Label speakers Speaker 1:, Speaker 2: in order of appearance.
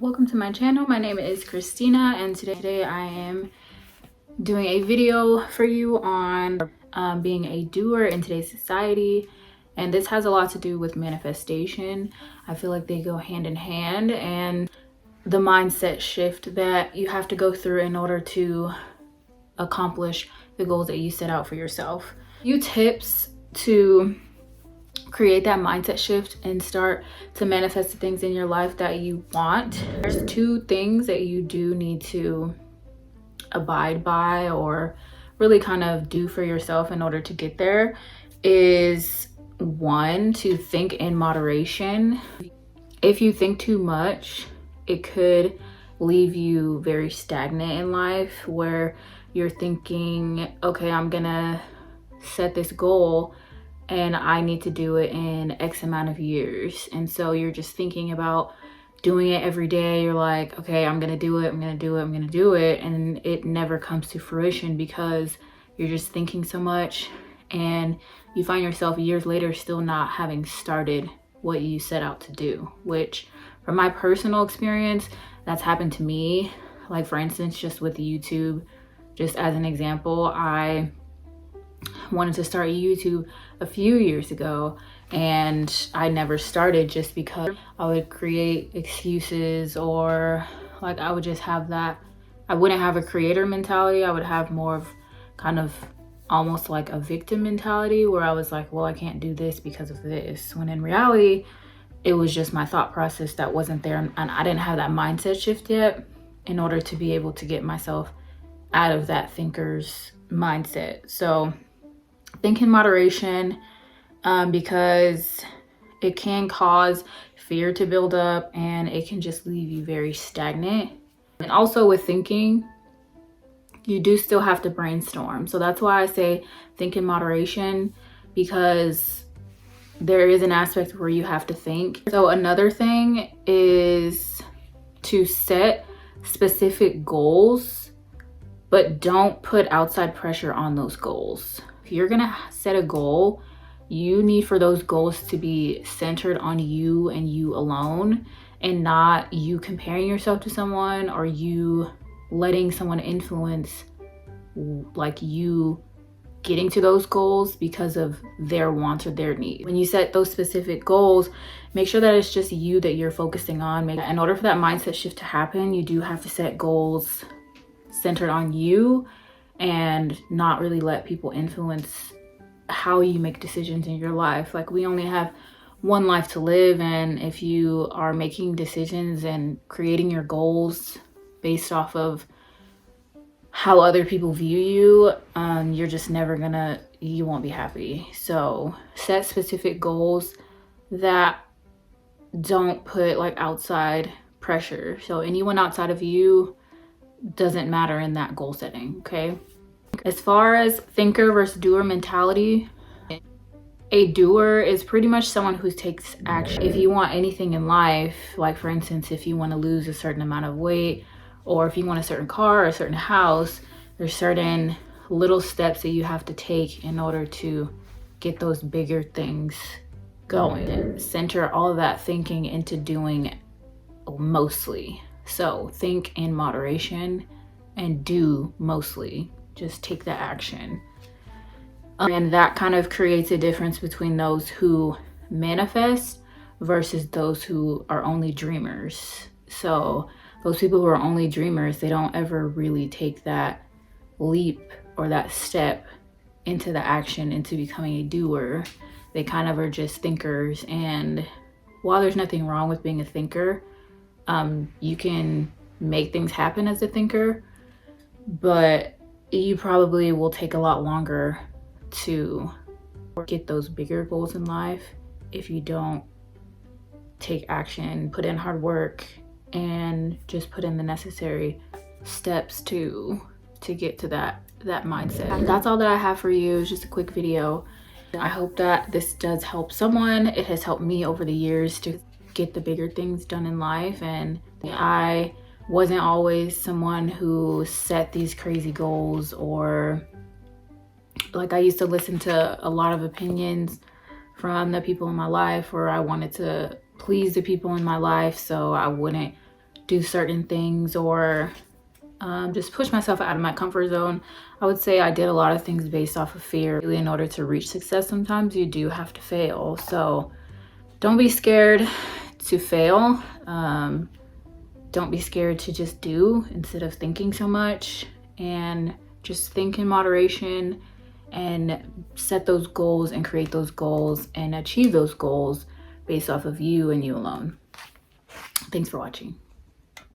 Speaker 1: Welcome to my channel. My name is Christina, and today I am doing a video for you on being a doer in today's society. And this has a lot to do with manifestation. I feel like they go hand in hand, and the mindset shift that you have to go through in order to accomplish the goals that you set out for yourself. A few tips to create that mindset shift and start to manifest the things in your life that you want. There's two things that you do need to abide by or really kind of do for yourself in order to get there. Is one, to think in moderation. If you think too much, it could leave you very stagnant in life, where you're thinking, okay, I'm gonna set this goal and I need to do it in X amount of years. And so you're just thinking about doing it every day. You're like, okay, I'm gonna do it, I'm gonna do it, I'm gonna do it. And it never comes to fruition because you're just thinking so much, and you find yourself years later still not having started what you set out to do. Which, from my personal experience, that's happened to me. Like, for instance, just with YouTube, just as an example, I wanted to start YouTube a few years ago, and I never started just because I would create excuses, or like I would just have that, I wouldn't have a creator mentality. I would have more of kind of almost like a victim mentality, where I was like, well, I can't do this because of this, when in reality it was just my thought process that wasn't there, and I didn't have that mindset shift yet in order to be able to get myself out of that thinker's mindset. So think in moderation, because it can cause fear to build up, and it can just leave you very stagnant. And also with thinking, you do still have to brainstorm. So that's why I say think in moderation, because there is an aspect where you have to think. So another thing is to set specific goals, but don't put outside pressure on those goals. If you're gonna set a goal, you need for those goals to be centered on you and you alone, and not you comparing yourself to someone, or you letting someone influence like you getting to those goals because of their wants or their needs. When you set those specific goals, make sure that it's just you that you're focusing on. In order for that mindset shift to happen, you do have to set goals centered on you and not really let people influence how you make decisions in your life. Like, we only have one life to live, and if you are making decisions and creating your goals based off of how other people view you, you're just never gonna, you won't be happy. So set specific goals that don't put like outside pressure. So anyone outside of you doesn't matter in that goal setting, okay? As far as thinker versus doer mentality, a doer is pretty much someone who takes action. If you want anything in life, like for instance, if you want to lose a certain amount of weight, or if you want a certain car or a certain house, there's certain little steps that you have to take in order to get those bigger things going. Center all of that thinking into doing mostly. So think in moderation and do mostly. Just take the action. And that kind of creates a difference between those who manifest versus those who are only dreamers. So those people who are only dreamers, they don't ever really take that leap or that step into the action, into becoming a doer. They kind of are just thinkers. And while there's nothing wrong with being a thinker, you can make things happen as a thinker, but you probably will take a lot longer to get those bigger goals in life if you don't take action, put in hard work, and just put in the necessary steps to get to that mindset. And that's all that I have for you. It's just a quick video. I hope that this does help someone. It has helped me over the years to get the bigger things done in life, and I wasn't always someone who set these crazy goals, or like I used to listen to a lot of opinions from the people in my life, where I wanted to please the people in my life, so I wouldn't do certain things or just push myself out of my comfort zone. I would say I did a lot of things based off of fear. Really, in order to reach success, sometimes you do have to fail. So don't be scared to fail. Don't be scared to just do instead of thinking so much, and just think in moderation and set those goals and create those goals and achieve those goals based off of you and you alone. Thanks for watching.